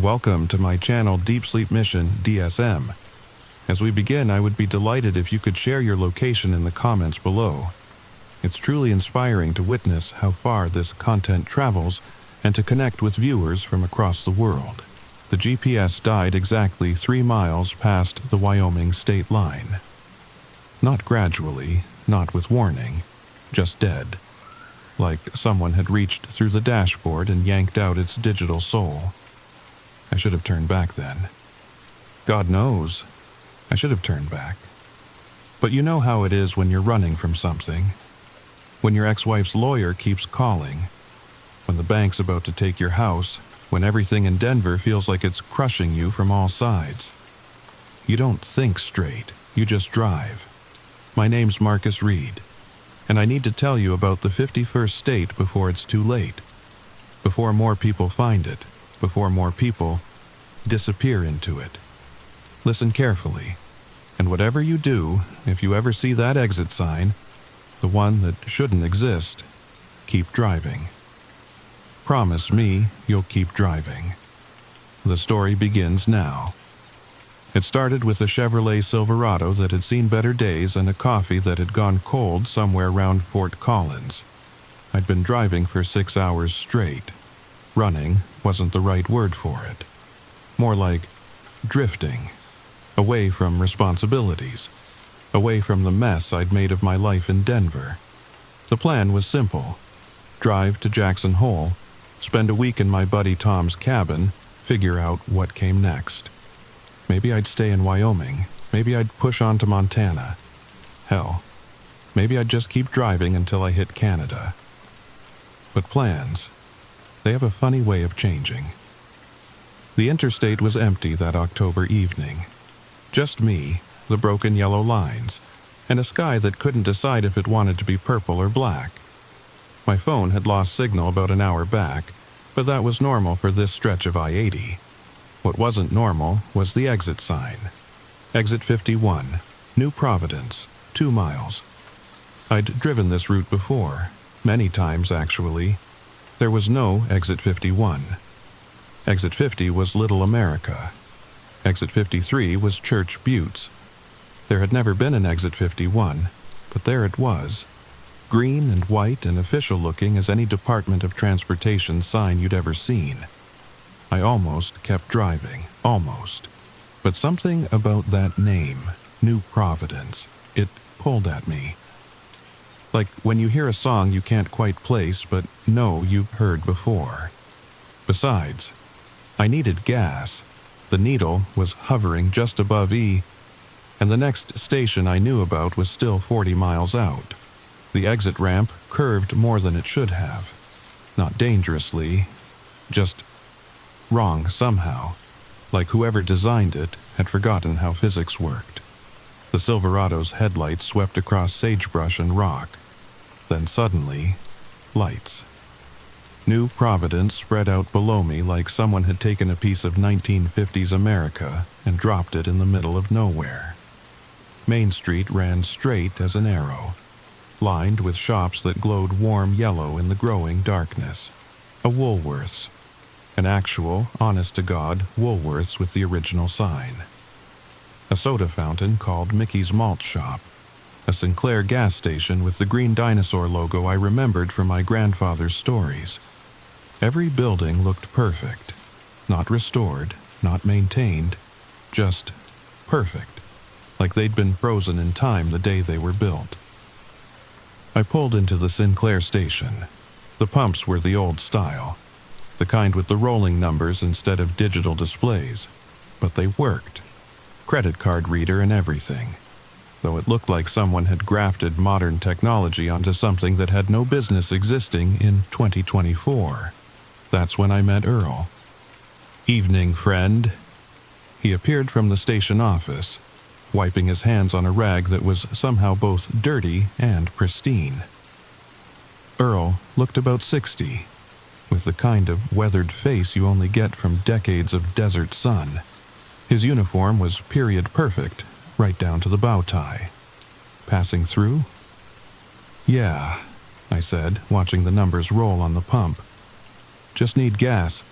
Welcome to my channel Deep Sleep Mission-DSM. As we begin, I would be delighted if you could share your location in the comments below. It's truly inspiring to witness how far this content travels and to connect with viewers from across the world. The GPS died exactly 3 miles past the Wyoming state line. Not gradually, not with warning, just dead. Like someone had reached through the dashboard and yanked out its digital soul. I should have turned back then. God knows, I should have turned back. But you know how it is when you're running from something. When your ex-wife's lawyer keeps calling. When the bank's about to take your house. When everything in Denver feels like it's crushing you from all sides. You don't think straight, you just drive. My name's Marcus Reed, and I need to tell you about the 51st state before it's too late. Before more people find it. Before more people disappear into it. Listen carefully, and whatever you do, if you ever see that exit sign, the one that shouldn't exist, keep driving. Promise me you'll keep driving. The story begins now. It started with a Chevrolet Silverado that had seen better days and a coffee that had gone cold somewhere around Fort Collins. I'd been driving for 6 hours straight. Running wasn't the right word for it. More like drifting, away from responsibilities, away from the mess I'd made of my life in Denver. The plan was simple. Drive to Jackson Hole, spend a week in my buddy Tom's cabin, figure out what came next. Maybe I'd stay in Wyoming, maybe I'd push on to Montana. Hell, maybe I'd just keep driving until I hit Canada. But plans, they have a funny way of changing. The interstate was empty that October evening. Just me, the broken yellow lines, and a sky that couldn't decide if it wanted to be purple or black. My phone had lost signal about an hour back, but that was normal for this stretch of I-80. What wasn't normal was the exit sign. Exit 51, New Providence, 2 miles. I'd driven this route before, many times actually. There was no Exit 51. Exit 50 was Little America. Exit 53 was Church Buttes. There had never been an Exit 51, but there it was. Green and white and official looking as any Department of Transportation sign you'd ever seen. I almost kept driving, almost. But something about that name, New Providence, it pulled at me. Like when you hear a song you can't quite place but know you've heard before. Besides, I needed gas. The needle was hovering just above E, and the next station I knew about was still 40 miles out. The exit ramp curved more than it should have. Not dangerously, just wrong somehow, like whoever designed it had forgotten how physics worked. The Silverado's headlights swept across sagebrush and rock. Then suddenly, lights. New Providence spread out below me like someone had taken a piece of 1950s America and dropped it in the middle of nowhere. Main Street ran straight as an arrow, lined with shops that glowed warm yellow in the growing darkness. A Woolworths. An actual, honest-to-God Woolworths with the original sign. A soda fountain called Mickey's Malt Shop. A Sinclair gas station with the green dinosaur logo I remembered from my grandfather's stories. Every building looked perfect. Not restored, not maintained, just perfect. Like they'd been frozen in time the day they were built. I pulled into the Sinclair station. The pumps were the old style. The kind with the rolling numbers instead of digital displays. But they worked. Credit card reader and everything. Though it looked like someone had grafted modern technology onto something that had no business existing in 2024. That's when I met Earl. "Evening, friend." He appeared from the station office, wiping his hands on a rag that was somehow both dirty and pristine. Earl looked about 60, with the kind of weathered face you only get from decades of desert sun. His uniform was period perfect, right down to the bow tie. Passing through? "Yeah," I said, watching the numbers roll on the pump. "Just need gas.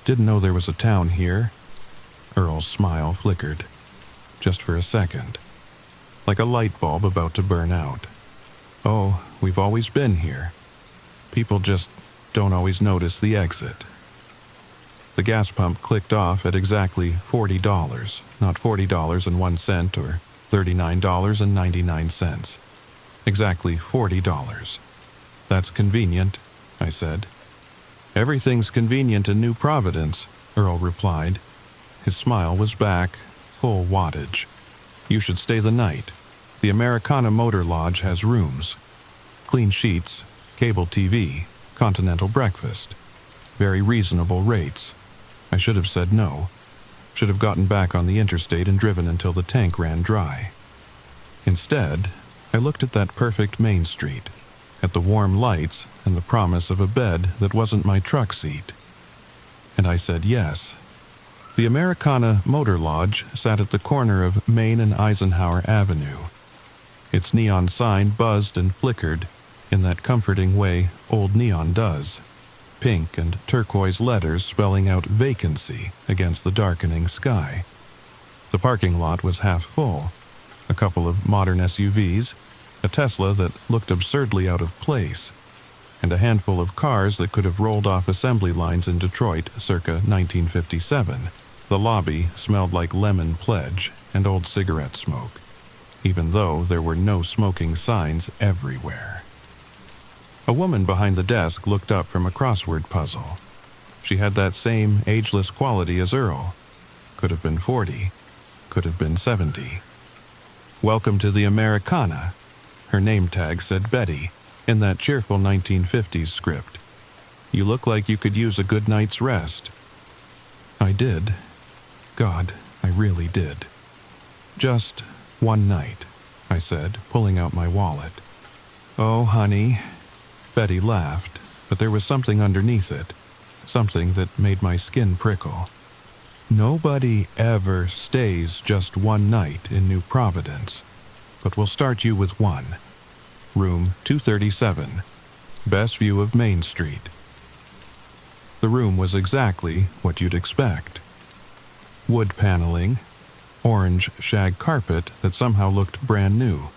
Didn't know there was a town here." Earl's smile flickered, just for a second, like a light bulb about to burn out. "Oh, we've always been here. People just don't always notice the exit." The gas pump clicked off at exactly $40, not $40.01 or $39.99. Exactly $40. "That's convenient," I said. "Everything's convenient in New Providence," Earl replied. His smile was back, full wattage. "You should stay the night. The Americana Motor Lodge has rooms. Clean sheets, cable TV, continental breakfast. Very reasonable rates." I should have said no. Should have gotten back on the interstate and driven until the tank ran dry. Instead, I looked at that perfect Main Street, at the warm lights and the promise of a bed that wasn't my truck seat. And I said yes. The Americana Motor Lodge sat at the corner of Main and Eisenhower Avenue. Its neon sign buzzed and flickered in that comforting way old neon does, pink and turquoise letters spelling out vacancy against the darkening sky. The parking lot was half full, a couple of modern SUVs, a Tesla that looked absurdly out of place, and a handful of cars that could have rolled off assembly lines in Detroit circa 1957. The lobby smelled like lemon pledge and old cigarette smoke, even though there were no smoking signs everywhere. A woman behind the desk looked up from a crossword puzzle. She had that same ageless quality as Earl. Could have been 40, could have been 70. "Welcome to the Americana," her name tag said Betty, in that cheerful 1950s script. "You look like you could use a good night's rest." I did. God, I really did. "Just one night," I said, pulling out my wallet. "Oh, honey." Betty laughed, but there was something underneath it, something that made my skin prickle. "Nobody ever stays just one night in New Providence, but we'll start you with one. Room 237, best view of Main Street." The room was exactly what you'd expect. Wood paneling, orange shag carpet that somehow looked brand new,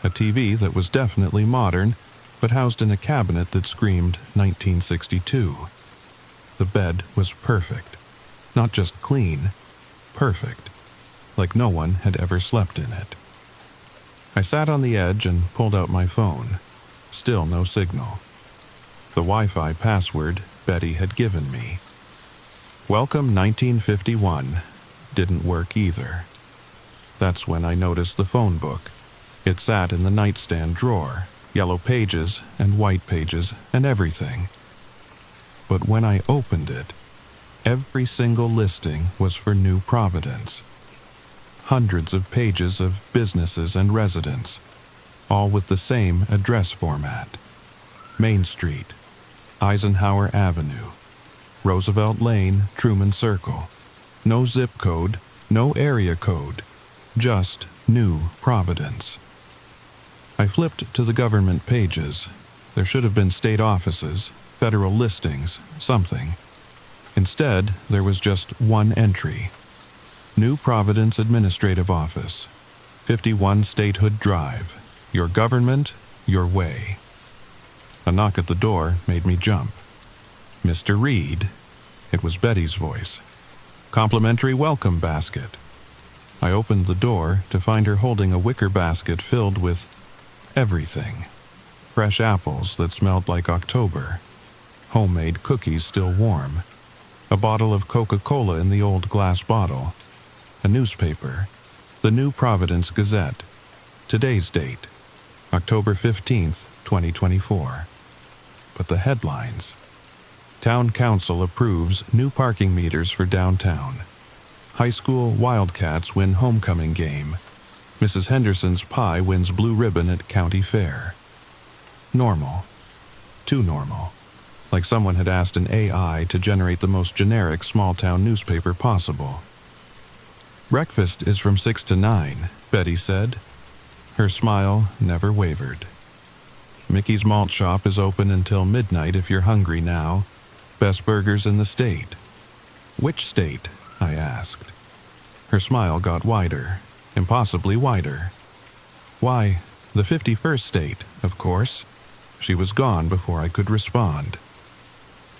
a TV that was definitely modern, but housed in a cabinet that screamed 1962. The bed was perfect. Not just clean, perfect. Like no one had ever slept in it. I sat on the edge and pulled out my phone. Still no signal. The Wi-Fi password Betty had given me. "Welcome 1951 didn't work either. That's when I noticed the phone book. It sat in the nightstand drawer, yellow pages and white pages and everything. But when I opened it, every single listing was for New Providence. Hundreds of pages of businesses and residents, all with the same address format. Main Street, Eisenhower Avenue, Roosevelt Lane, Truman Circle. No zip code, no area code, just New Providence. I flipped to the government pages. There should have been state offices, federal listings, something. Instead, there was just one entry. New Providence Administrative Office, 51 Statehood Drive. Your government, your way. A knock at the door made me jump. "Mr. Reed," it was Betty's voice. "Complimentary welcome basket." I opened the door to find her holding a wicker basket filled with everything. Fresh apples that smelled like October. Homemade cookies still warm. A bottle of Coca-Cola in the old glass bottle. A newspaper. The New Providence Gazette. Today's date, October 15th, 2024. But the headlines. Town Council approves new parking meters for downtown. High school Wildcats win homecoming game. Mrs. Henderson's pie wins blue ribbon at county fair. Normal. Too normal. Like someone had asked an AI to generate the most generic small-town newspaper possible. "Breakfast is from 6 to 9, Betty said. Her smile never wavered. "Mickey's Malt Shop is open until midnight if you're hungry now. Best burgers in the state." "Which state?" I asked. Her smile got wider, impossibly wider. "Why, the 51st state, of course." She was gone before I could respond.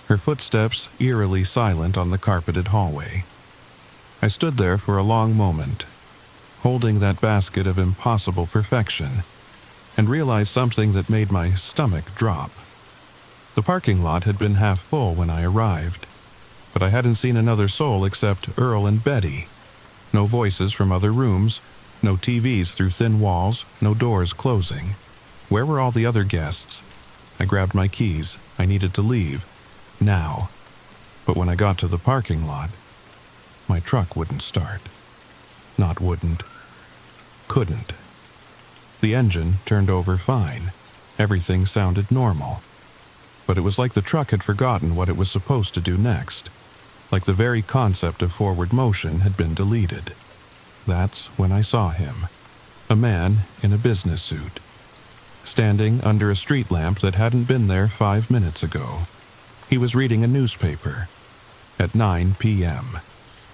Her footsteps eerily silent on the carpeted hallway. I stood there for a long moment, holding that basket of impossible perfection, and realized something that made my stomach drop. The parking lot had been half full when I arrived, but I hadn't seen another soul except Earl and Betty. No voices from other rooms, no TVs through thin walls, no doors closing. Where were all the other guests? I grabbed my keys. I needed to leave. Now. But when I got to the parking lot, my truck wouldn't start. Not wouldn't. Couldn't. The engine turned over fine. Everything sounded normal. But it was like the truck had forgotten what it was supposed to do next. Like the very concept of forward motion had been deleted. That's when I saw him. A man in a business suit, standing under a street lamp that hadn't been there 5 minutes ago. He was reading a newspaper. At 9 p.m.,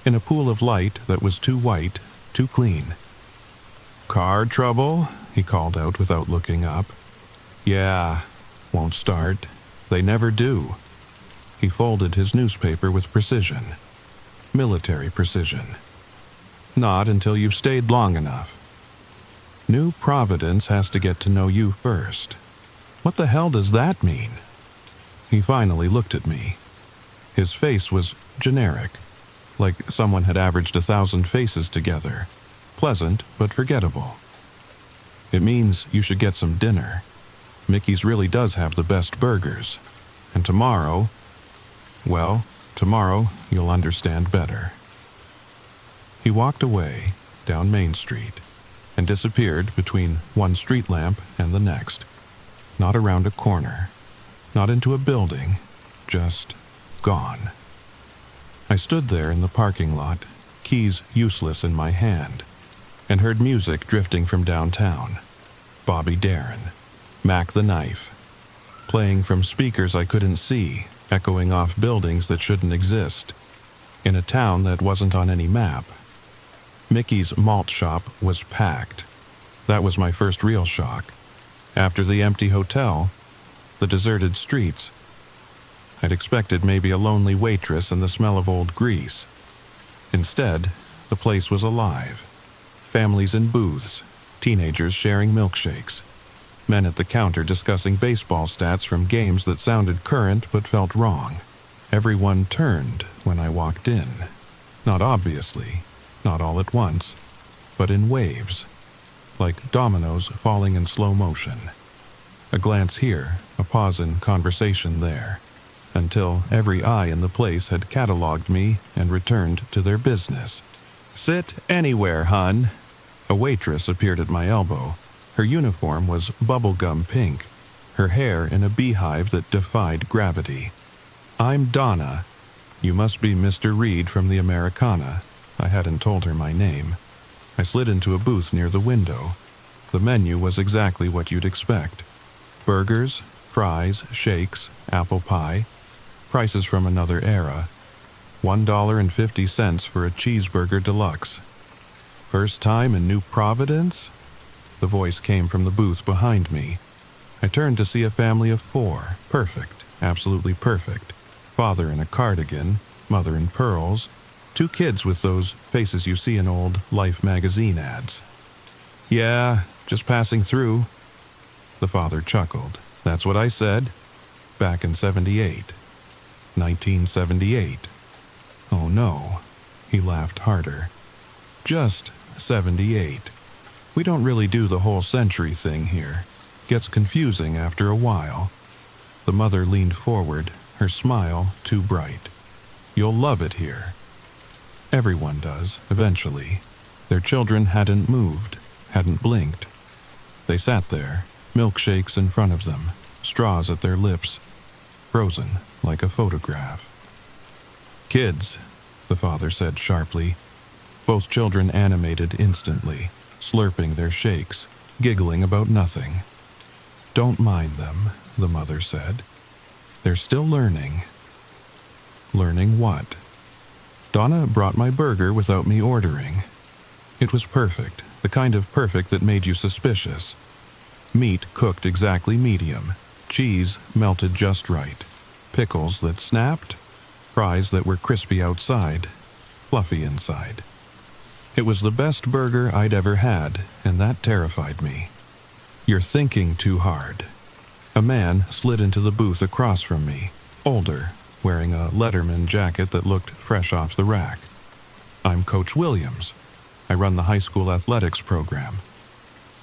in a pool of light that was too white, too clean. "Car trouble?" he called out without looking up. "Yeah, won't start. They never do." He folded his newspaper with precision. Military precision. "Not until you've stayed long enough. New Providence has to get to know you first." What the hell does that mean? He finally looked at me. His face was generic, like someone had averaged 1,000 faces together. Pleasant, but forgettable. "It means you should get some dinner. Mickey's really does have the best burgers. And tomorrow, well, tomorrow you'll understand better." He walked away, down Main Street, and disappeared between one street lamp and the next. Not around a corner, not into a building, just gone. I stood there in the parking lot, keys useless in my hand, and heard music drifting from downtown. Bobby Darin, Mac the Knife, playing from speakers I couldn't see, echoing off buildings that shouldn't exist, in a town that wasn't on any map. Mickey's malt shop was packed. That was my first real shock. After the empty hotel, the deserted streets, I'd expected maybe a lonely waitress and the smell of old grease. Instead, the place was alive. Families in booths, teenagers sharing milkshakes, men at the counter discussing baseball stats from games that sounded current but felt wrong. Everyone turned when I walked in. Not obviously, not all at once, but in waves, like dominoes falling in slow motion. A glance here, a pause in conversation there, until every eye in the place had catalogued me and returned to their business. "Sit anywhere, hun." A waitress appeared at my elbow. Her uniform was bubblegum pink, her hair in a beehive that defied gravity. "I'm Donna. You must be Mr. Reed from the Americana." I hadn't told her my name. I slid into a booth near the window. The menu was exactly what you'd expect. Burgers, fries, shakes, apple pie. Prices from another era. $1.50 for a cheeseburger deluxe. "First time in New Providence?" The voice came from the booth behind me. I turned to see a family of 4. Perfect, absolutely perfect. Father in a cardigan, mother in pearls, 2 kids with those faces you see in old Life magazine ads. "Yeah, just passing through." The father chuckled. "That's what I said. Back in 78. 1978. Oh no." He laughed harder. "Just 78. We don't really do the whole century thing here. Gets confusing after a while." The mother leaned forward, her smile too bright. "You'll love it here." Everyone does, eventually. Their children hadn't moved, hadn't blinked. They sat there, milkshakes in front of them, straws at their lips, frozen like a photograph. "Kids," the father said sharply. Both children animated instantly, slurping their shakes, giggling about nothing. "Don't mind them," the mother said. "They're still learning." "Learning what?" Donna brought my burger without me ordering. It was perfect, the kind of perfect that made you suspicious. Meat cooked exactly medium, cheese melted just right, pickles that snapped, fries that were crispy outside, fluffy inside. It was the best burger I'd ever had, and that terrified me. "You're thinking too hard." A man slid into the booth across from me, older, wearing a Letterman jacket that looked fresh off the rack. "I'm Coach Williams. I run the high school athletics program."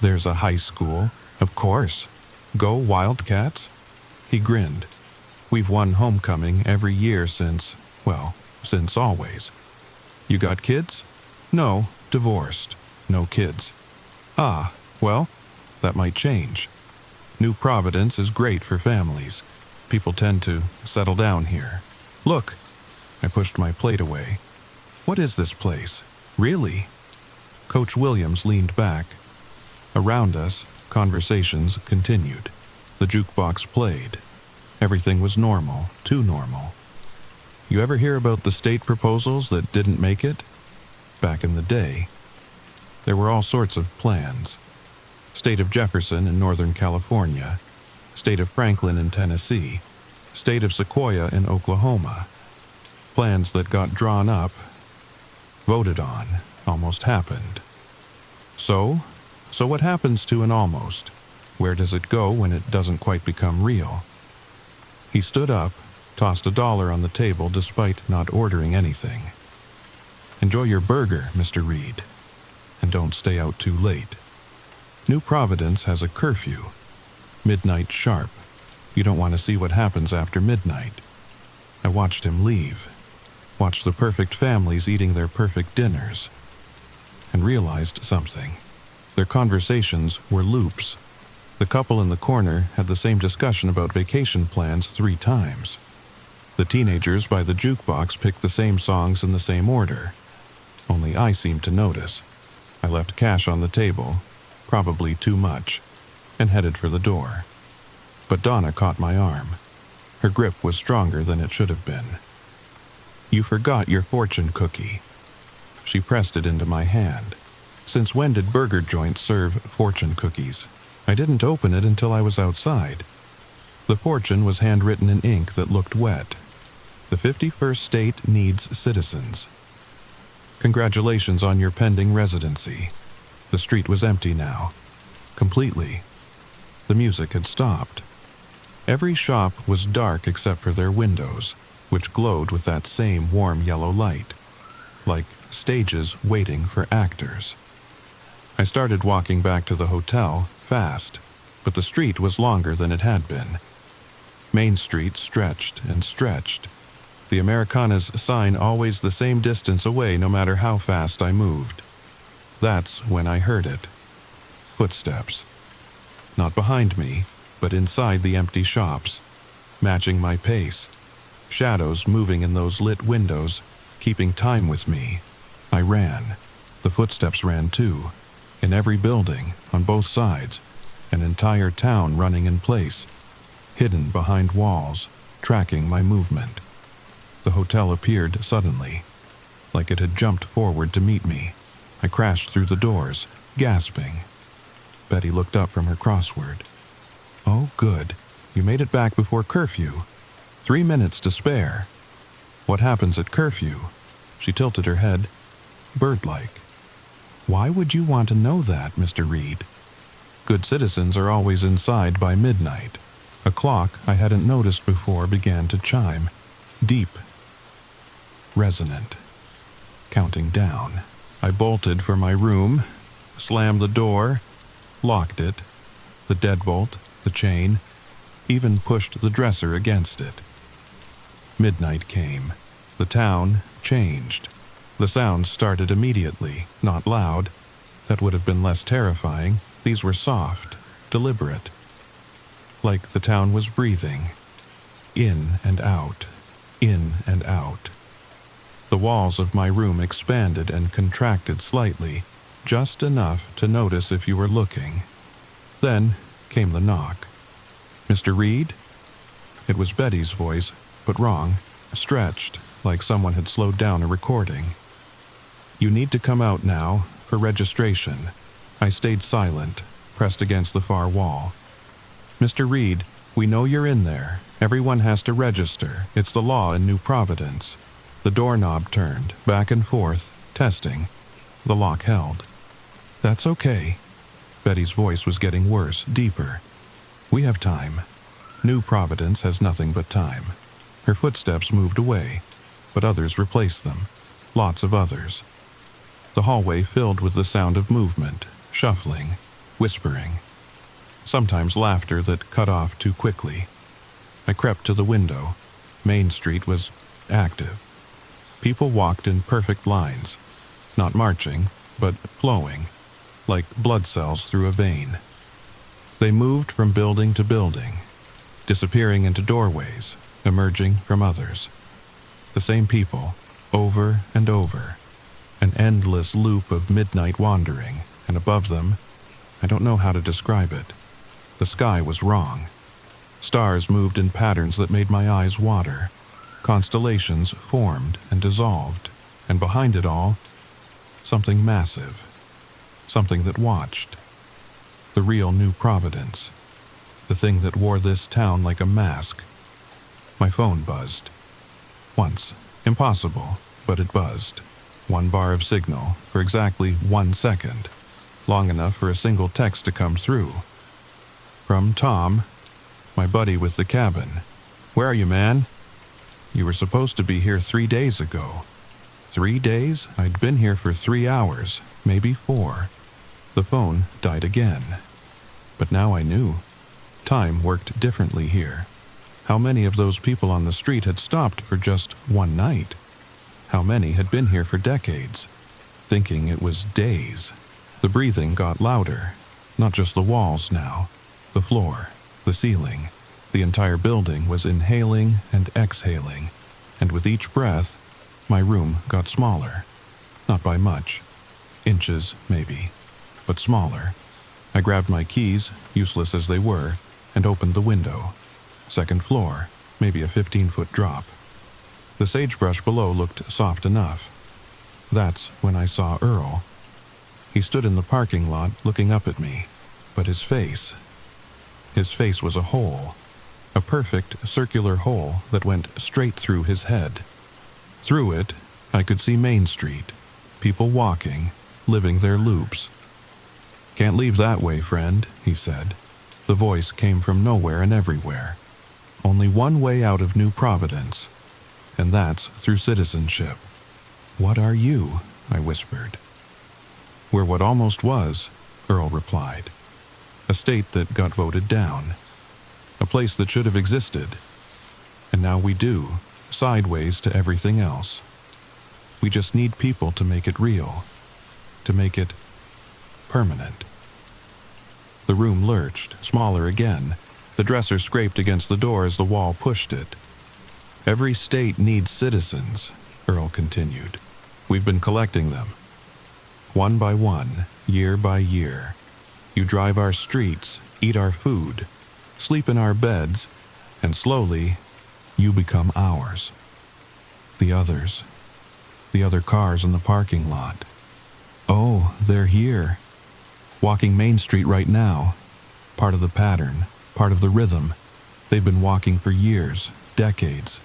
"There's a high school? Of course. Go Wildcats?" He grinned. "We've won homecoming every year since always." "You got kids?" "No, divorced. No kids." "Ah, well, that might change. New Providence is great for families. People tend to settle down here." "Look!" I pushed my plate away. "What is this place? Really?" Coach Williams leaned back. Around us, conversations continued. The jukebox played. Everything was normal, too normal. "You ever hear about the state proposals that didn't make it? Back in the day, there were all sorts of plans. State of Jefferson in Northern California, State of Franklin in Tennessee, State of Sequoia in Oklahoma. Plans that got drawn up, voted on, almost happened. So what happens to an almost? Where does it go when it doesn't quite become real?" He stood up, tossed $1 on the table despite not ordering anything. "Enjoy your burger, Mr. Reed, and don't stay out too late. New Providence has a curfew. Midnight sharp. You don't want to see what happens after midnight." I watched him leave, watched the perfect families eating their perfect dinners, and realized something. Their conversations were loops. The couple in the corner had the same discussion about vacation plans 3 times. The teenagers by the jukebox picked the same songs in the same order. Only I seemed to notice. I left cash on the table, probably too much, and headed for the door. But Donna caught my arm. Her grip was stronger than it should have been. "You forgot your fortune cookie." She pressed it into my hand. Since when did burger joints serve fortune cookies? I didn't open it until I was outside. The fortune was handwritten in ink that looked wet. "The 51st state needs citizens. Congratulations on your pending residency." The street was empty now. Completely. The music had stopped. Every shop was dark except for their windows, which glowed with that same warm yellow light, like stages waiting for actors. I started walking back to the hotel, fast, but the street was longer than it had been. Main Street stretched and stretched. The Americana's sign always the same distance away no matter how fast I moved. That's when I heard it. Footsteps. Not behind me, but inside the empty shops, matching my pace. Shadows moving in those lit windows, keeping time with me. I ran. The footsteps ran too. In every building, on both sides, an entire town running in place, hidden behind walls, tracking my movement. The hotel appeared suddenly, like it had jumped forward to meet me. I crashed through the doors, gasping. Betty looked up from her crossword. "Oh, good. You made it back before curfew. 3 minutes to spare. What happens at curfew?" She tilted her head, bird-like. "Why would you want to know that, Mr. Reed? Good citizens are always inside by midnight." A clock I hadn't noticed before began to chime, deep, resonant, counting down. I bolted for my room, slammed the door, locked it, the deadbolt, the chain, even pushed the dresser against it. Midnight came. The town changed. The sounds started immediately, not loud. That would have been less terrifying. These were soft, deliberate. Like the town was breathing. In and out, in and out. The walls of my room expanded and contracted slightly, just enough to notice if you were looking. Then came the knock. "Mr. Reed?" It was Betty's voice, but wrong, stretched, like someone had slowed down a recording. "You need to come out now, for registration." I stayed silent, pressed against the far wall. "Mr. Reed, we know you're in there. Everyone has to register. It's the law in New Providence." The doorknob turned, back and forth, testing. The lock held. "That's okay." Betty's voice was getting worse, deeper. "We have time. New Providence has nothing but time." Her footsteps moved away, but others replaced them. Lots of others. The hallway filled with the sound of movement, shuffling, whispering. Sometimes laughter that cut off too quickly. I crept to the window. Main Street was active. People walked in perfect lines, not marching, but flowing, like blood cells through a vein. They moved from building to building, disappearing into doorways, emerging from others. The same people, over and over. An endless loop of midnight wandering, and above them, I don't know how to describe it. The sky was wrong. Stars moved in patterns that made my eyes water. Constellations formed and dissolved, and behind it all, something massive. Something that watched. The real New Providence. The thing that wore this town like a mask. My phone buzzed. Once. Impossible, but it buzzed. 1 bar of signal for exactly 1 second. Long enough for a single text to come through. From Tom, my buddy with the cabin. "Where are you, man?" "You were supposed to be here 3 days ago." 3 days? I'd been here for 3 hours, maybe 4. The phone died again. But now I knew. Time worked differently here. How many of those people on the street had stopped for just 1 night? How many had been here for decades, thinking it was days? The breathing got louder. Not just the walls now. The floor, the ceiling. The entire building was inhaling and exhaling, and with each breath, my room got smaller. Not by much. Inches, maybe. But smaller. I grabbed my keys, useless as they were, and opened the window. 2nd floor, maybe a 15-foot drop. The sagebrush below looked soft enough. That's when I saw Earl. He stood in the parking lot looking up at me, but his face was a hole. A perfect circular hole that went straight through his head. Through it, I could see Main Street, people walking, living their loops. "Can't leave that way, friend," he said. The voice came from nowhere and everywhere. "Only one way out of New Providence, and that's through citizenship." "What are you?" I whispered. "We're what almost was," Earl replied. "A state that got voted down. A place that should have existed. And now we do, sideways to everything else. We just need people to make it real, to make it permanent." The room lurched, smaller again. The dresser scraped against the door as the wall pushed it. "Every state needs citizens," Earl continued. "We've been collecting them. One by one, year by year. You drive our streets, eat our food, sleep in our beds, and slowly, you become ours. The others. The other cars in the parking lot. Oh, they're here. Walking Main Street right now. Part of the pattern, part of the rhythm. They've been walking for years, decades,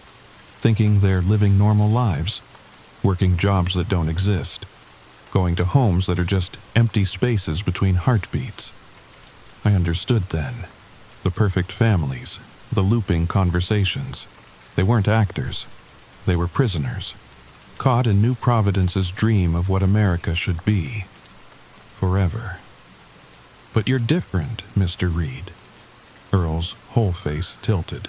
thinking they're living normal lives, working jobs that don't exist, going to homes that are just empty spaces between heartbeats. I understood then. The perfect families, the looping conversations. They weren't actors. They were prisoners, caught in New Providence's dream of what America should be. Forever. "But you're different, Mr. Reed." Earl's whole face tilted.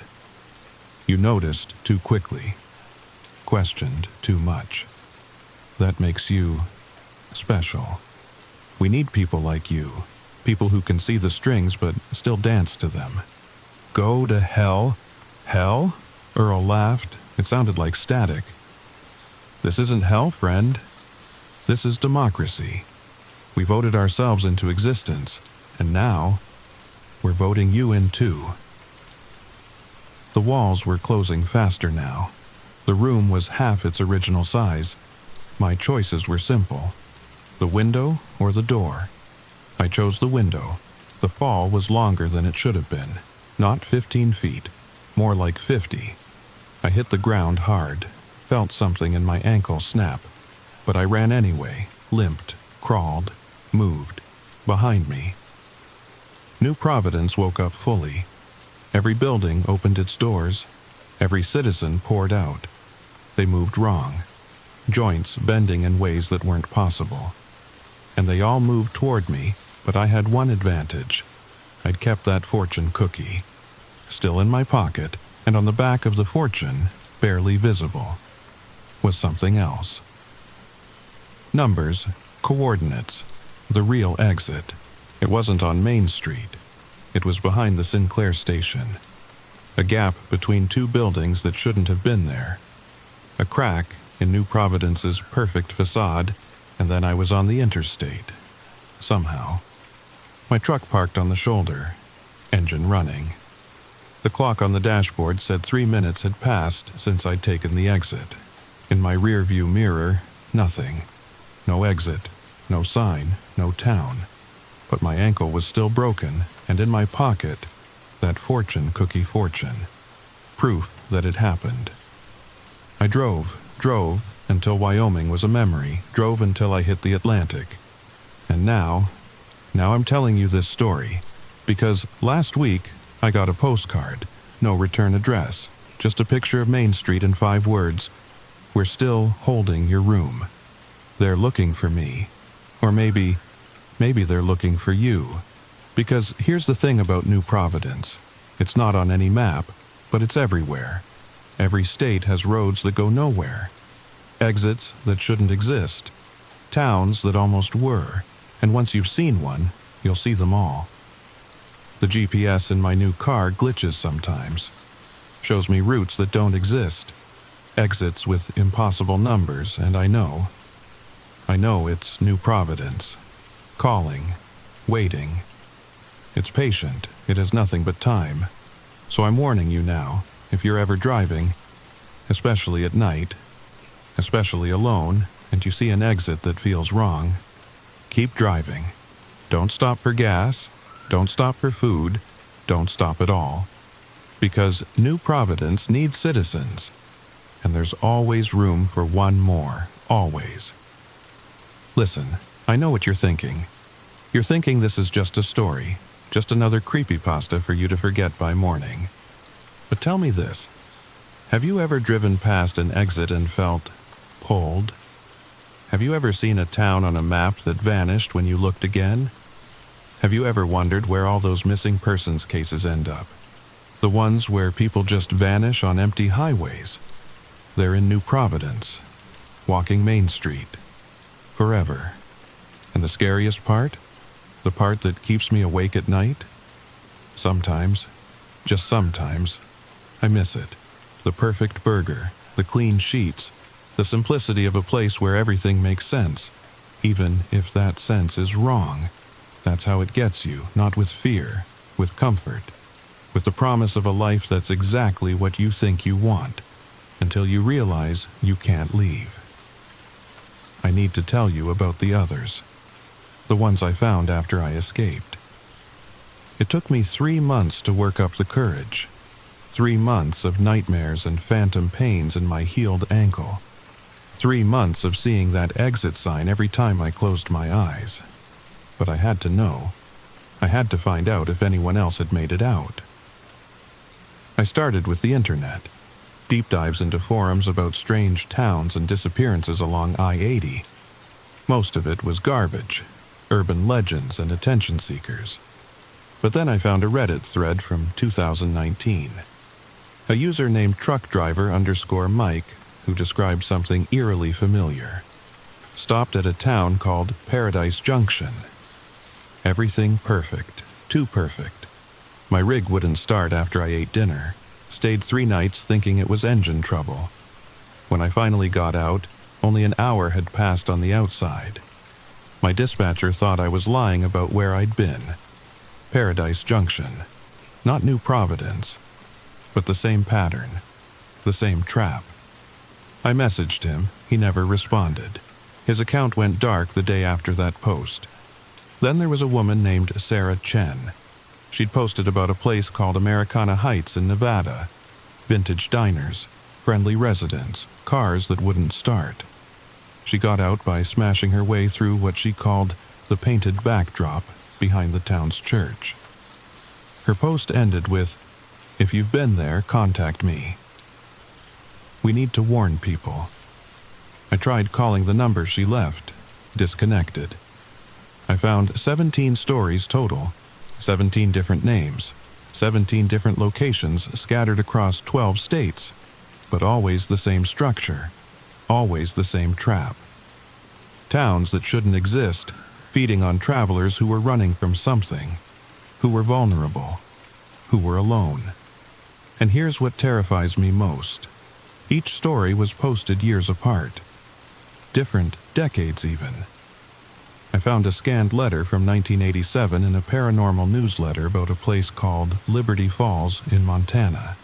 "You noticed too quickly. Questioned too much. That makes you special. We need people like you. People who can see the strings but still dance to them." "Go to hell?" "Hell?" Earl laughed. It sounded like static. "This isn't hell, friend. This is democracy. We voted ourselves into existence, and now we're voting you in too." The walls were closing faster now. The room was half its original size. My choices were simple: the window or the door. I chose the window. The fall was longer than it should have been. Not 15 feet, more like 50. I hit the ground hard, felt something in my ankle snap, but I ran anyway, limped, crawled, moved. Behind me. New Providence woke up fully. Every building opened its doors. Every citizen poured out. They moved wrong, joints bending in ways that weren't possible. And they all moved toward me, but I had one advantage. I'd kept that fortune cookie, still in my pocket, and on the back of the fortune, barely visible, was something else. Numbers, coordinates, the real exit. It wasn't on Main Street. It was behind the Sinclair station. A gap between two buildings that shouldn't have been there. A crack in New Providence's perfect facade, and then I was on the interstate. Somehow. My truck parked on the shoulder, engine running. The clock on the dashboard said 3 minutes had passed since I'd taken the exit. In my rearview mirror, nothing. No exit, no sign, no town. But my ankle was still broken, and in my pocket, that fortune cookie fortune. Proof that it happened. I drove until Wyoming was a memory, drove until I hit the Atlantic. And now I'm telling you this story, because last week I got a postcard, no return address, just a picture of Main Street and 5 words: "We're still holding your room." They're looking for me. Or maybe they're looking for you. Because here's the thing about New Providence. It's not on any map, but it's everywhere. Every state has roads that go nowhere. Exits that shouldn't exist. Towns that almost were. And once you've seen one, you'll see them all. The GPS in my new car glitches sometimes. Shows me routes that don't exist. Exits with impossible numbers, and I know it's New Providence. Calling. Waiting. It's patient. It has nothing but time. So I'm warning you now, if you're ever driving, especially at night, especially alone, and you see an exit that feels wrong, keep driving. Don't stop for gas. Don't stop for food. Don't stop at all. Because New Providence needs citizens. And there's always room for one more. Always. Listen, I know what you're thinking. You're thinking this is just a story, just another creepypasta for you to forget by morning. But tell me this. Have you ever driven past an exit and felt pulled? Have you ever seen a town on a map that vanished when you looked again? Have you ever wondered where all those missing persons cases end up? The ones where people just vanish on empty highways. They're in New Providence, walking Main Street, forever. And the scariest part? The part that keeps me awake at night? Sometimes, just sometimes, I miss it. The perfect burger, the clean sheets, the simplicity of a place where everything makes sense, even if that sense is wrong. That's how it gets you, not with fear, with comfort, with the promise of a life that's exactly what you think you want, until you realize you can't leave. I need to tell you about the others, the ones I found after I escaped. It took me 3 months to work up the courage, 3 months of nightmares and phantom pains in my healed ankle, 3 months of seeing that exit sign every time I closed my eyes. But I had to know. I had to find out if anyone else had made it out. I started with the internet. Deep dives into forums about strange towns and disappearances along I-80. Most of it was garbage, urban legends and attention seekers. But then I found a Reddit thread from 2019. A user named truckdriver_Mike, who described something eerily familiar. Stopped at a town called Paradise Junction. Everything perfect, too perfect. My rig wouldn't start after I ate dinner. Stayed 3 nights thinking it was engine trouble. When I finally got out, only an hour had passed on the outside. My dispatcher thought I was lying about where I'd been. Paradise Junction. Not New Providence, but the same pattern, the same trap. I messaged him. He never responded. His account went dark the day after that post. Then there was a woman named Sarah Chen. She'd posted about a place called Americana Heights in Nevada. Vintage diners, friendly residents, cars that wouldn't start. She got out by smashing her way through what she called the painted backdrop behind the town's church. Her post ended with, "If you've been there, contact me." We need to warn people. I tried calling the number she left. Disconnected. I found 17 stories total, 17 different names, 17 different locations scattered across 12 states, but always the same structure, always the same trap. Towns that shouldn't exist, feeding on travelers who were running from something, who were vulnerable, who were alone. And here's what terrifies me most. Each story was posted years apart. Different decades even. I found a scanned letter from 1987 in a paranormal newsletter about a place called Liberty Falls in Montana.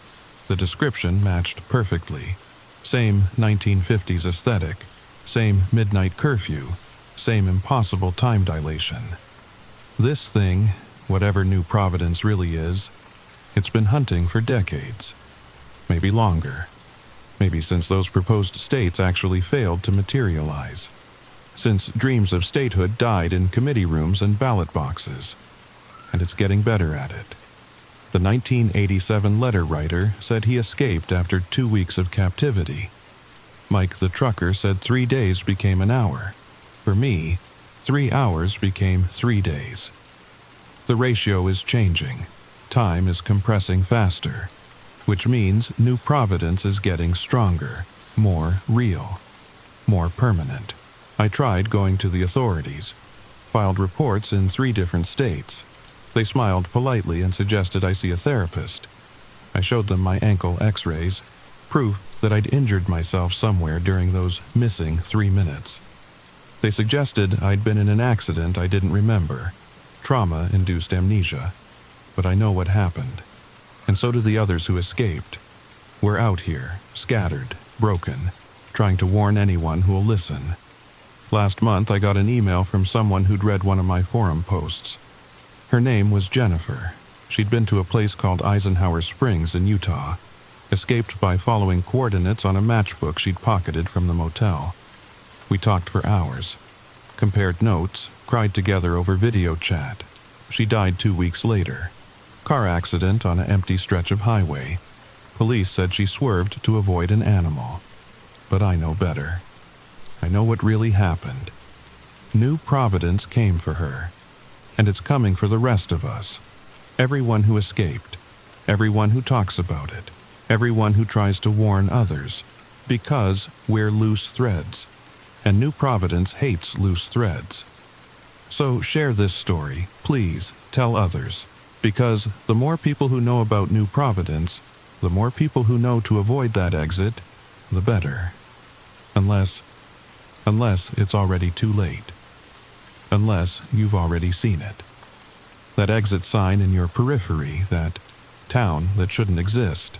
The description matched perfectly. Same 1950s aesthetic, same midnight curfew, same impossible time dilation. This thing, whatever New Providence really is, it's been hunting for decades. Maybe longer. Maybe since those proposed states actually failed to materialize. Since dreams of statehood died in committee rooms and ballot boxes. And it's getting better at it. The 1987 letter writer said he escaped after 2 weeks of captivity. Mike the trucker said 3 days became an hour. For me, 3 hours became 3 days. The ratio is changing. Time is compressing faster. Which means New Providence is getting stronger, more real, more permanent. I tried going to the authorities, filed reports in 3 different states. They smiled politely and suggested I see a therapist. I showed them my ankle x-rays, proof that I'd injured myself somewhere during those missing 3 minutes. They suggested I'd been in an accident I didn't remember, trauma-induced amnesia, but I know what happened. And so do the others who escaped. We're out here, scattered, broken, trying to warn anyone who'll listen. Last month I got an email from someone who'd read one of my forum posts. Her name was Jennifer. She'd been to a place called Eisenhower Springs in Utah, escaped by following coordinates on a matchbook she'd pocketed from the motel. We talked for hours, compared notes, cried together over video chat. She died 2 weeks later. Car accident on an empty stretch of highway. Police said she swerved to avoid an animal. But I know better. I know what really happened. New Providence came for her. And it's coming for the rest of us. Everyone who escaped. Everyone who talks about it. Everyone who tries to warn others. Because we're loose threads. And New Providence hates loose threads. So share this story. Please tell others. Because the more people who know about New Providence, the more people who know to avoid that exit, the better. Unless it's already too late. Unless you've already seen it. That exit sign in your periphery, that town that shouldn't exist.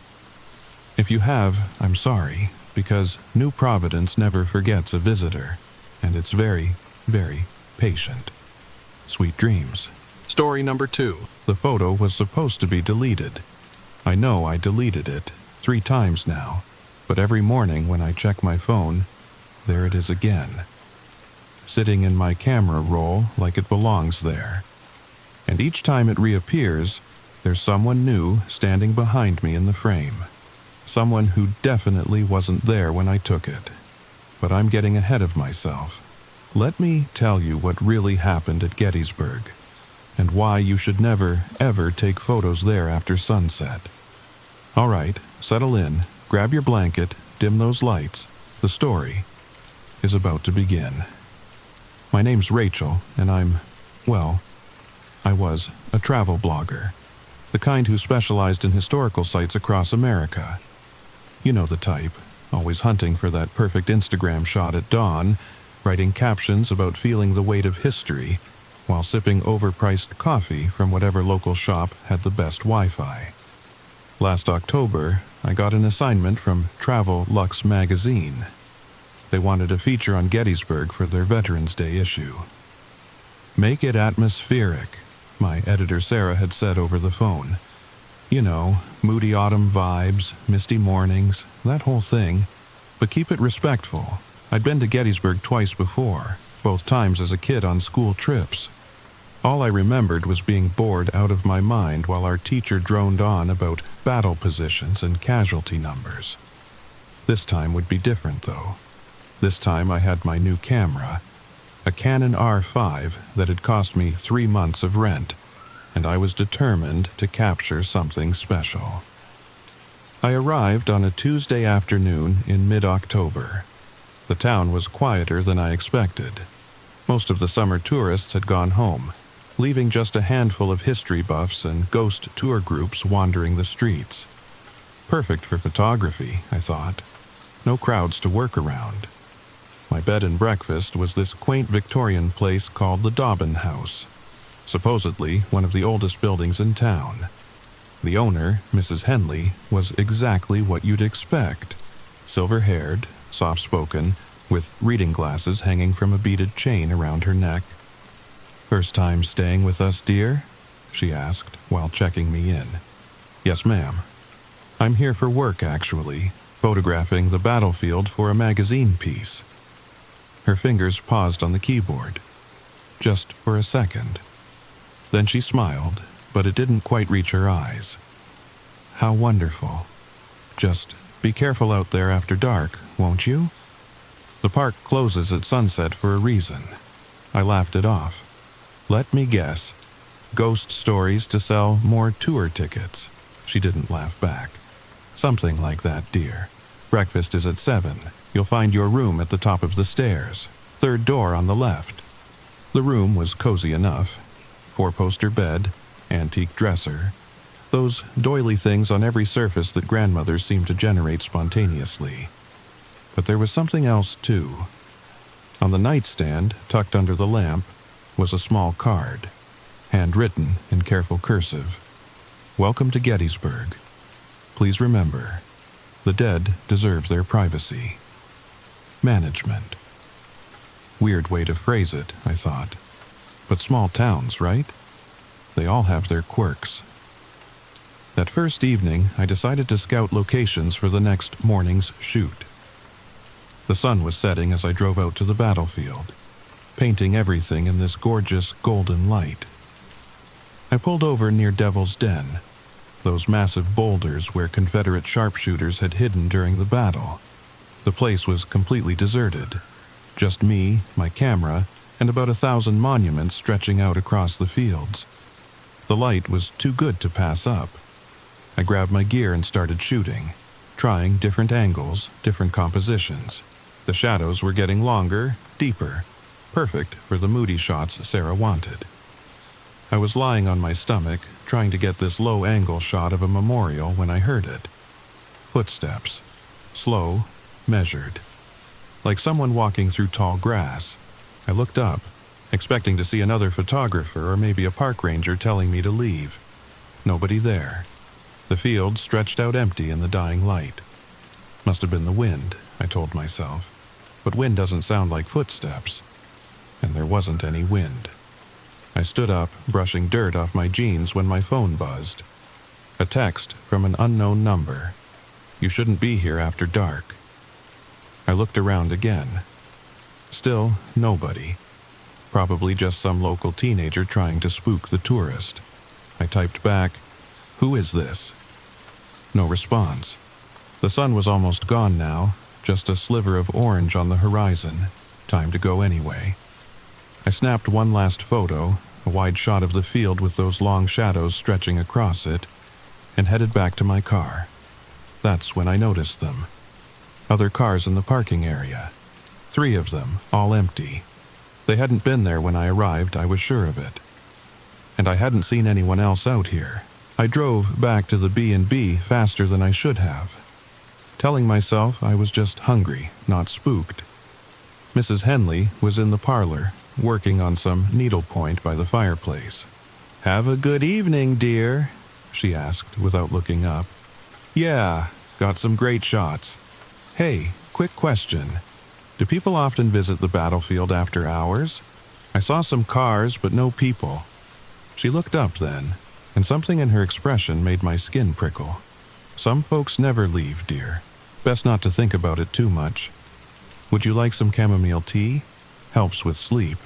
If you have, I'm sorry, because New Providence never forgets a visitor, and it's very, very patient. Sweet dreams. Story number 2. The photo was supposed to be deleted. I know I deleted it 3 times now, but every morning when I check my phone, there it is again. Sitting in my camera roll like it belongs there. And each time it reappears, there's someone new standing behind me in the frame. Someone who definitely wasn't there when I took it. But I'm getting ahead of myself. Let me tell you what really happened at Gettysburg. And why you should never, ever take photos there after sunset. All right, settle in, grab your blanket, dim those lights. The story is about to begin. My name's Rachel, and I was a travel blogger. The kind who specialized in historical sites across America. You know the type, always hunting for that perfect Instagram shot at dawn, writing captions about feeling the weight of history, while sipping overpriced coffee from whatever local shop had the best Wi-Fi. Last October, I got an assignment from Travel Lux magazine. They wanted a feature on Gettysburg for their Veterans Day issue. Make it atmospheric, my editor Sarah had said over the phone. You know, moody autumn vibes, misty mornings, that whole thing. But keep it respectful. I'd been to Gettysburg twice before, both times as a kid on school trips. All I remembered was being bored out of my mind while our teacher droned on about battle positions and casualty numbers. This time would be different, though. This time I had my new camera, a Canon R5 that had cost me 3 months of rent, and I was determined to capture something special. I arrived on a Tuesday afternoon in mid-October. The town was quieter than I expected. Most of the summer tourists had gone home, leaving just a handful of history buffs and ghost tour groups wandering the streets. Perfect for photography, I thought. No crowds to work around. My bed and breakfast was this quaint Victorian place called the Dobbin House, supposedly one of the oldest buildings in town. The owner, Mrs. Henley, was exactly what you'd expect. Silver-haired, soft-spoken, with reading glasses hanging from a beaded chain around her neck. "First time staying with us, dear?" she asked while checking me in. "Yes, ma'am. I'm here for work, actually, photographing the battlefield for a magazine piece." Her fingers paused on the keyboard, just for a second. Then she smiled, but it didn't quite reach her eyes. "How wonderful. Just be careful out there after dark, won't you? The park closes at sunset for a reason." I laughed it off. "Let me guess. Ghost stories to sell more tour tickets." She didn't laugh back. "Something like that, dear. Breakfast is at 7. You'll find your room at the top of the stairs, 3rd door on the left." The room was cozy enough. 4-poster bed, antique dresser, those doily things on every surface that grandmothers seem to generate spontaneously. But there was something else, too. On the nightstand, tucked under the lamp, was a small card, handwritten in careful cursive. "Welcome to Gettysburg. Please remember, the dead deserve their privacy. Management." Weird way to phrase it, I thought. But small towns, right? They all have their quirks. That first evening, I decided to scout locations for the next morning's shoot. The sun was setting as I drove out to the battlefield, painting everything in this gorgeous golden light. I pulled over near Devil's Den, those massive boulders where Confederate sharpshooters had hidden during the battle. The place was completely deserted. Just me, my camera, and about 1,000 monuments stretching out across the fields. The light was too good to pass up. I grabbed my gear and started shooting, trying different angles, different compositions. The shadows were getting longer, deeper, perfect for the moody shots Sarah wanted. I was lying on my stomach, trying to get this low-angle shot of a memorial when I heard it. Footsteps. Slow, measured. Like someone walking through tall grass. I looked up, expecting to see another photographer or maybe a park ranger telling me to leave. Nobody there. The field stretched out empty in the dying light. Must have been the wind, I told myself. But wind doesn't sound like footsteps. And there wasn't any wind. I stood up, brushing dirt off my jeans when my phone buzzed. A text from an unknown number. "You shouldn't be here after dark." I looked around again. Still nobody. Probably just some local teenager trying to spook the tourist. I typed back, "Who is this?" No response. The sun was almost gone now, just a sliver of orange on the horizon. Time to go anyway. I snapped one last photo, a wide shot of the field with those long shadows stretching across it, and headed back to my car. That's when I noticed them. Other cars in the parking area. 3 of them, all empty. They hadn't been there when I arrived, I was sure of it. And I hadn't seen anyone else out here. I drove back to the B&B faster than I should have, telling myself I was just hungry, not spooked. Mrs. Henley was in the parlor, working on some needlepoint by the fireplace. "Have a good evening, dear," she asked without looking up. Yeah, got some great shots. Hey, quick question. Do people often visit the battlefield after hours? I saw some cars, but no people. She looked up then, and something in her expression made my skin prickle. Some folks never leave, dear. Best not to think about it too much. Would you like some chamomile tea? Helps with sleep.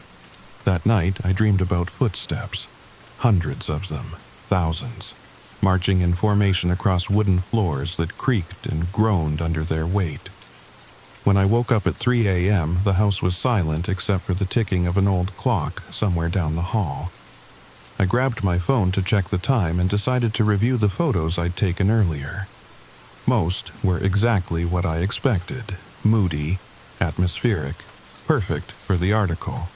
That night, I dreamed about footsteps. Hundreds of them, thousands, marching in formation across wooden floors that creaked and groaned under their weight. When I woke up at 3 a.m., the house was silent except for the ticking of an old clock somewhere down the hall. I grabbed my phone to check the time and decided to review the photos I'd taken earlier. Most were exactly what I expected: moody, atmospheric, perfect for the article.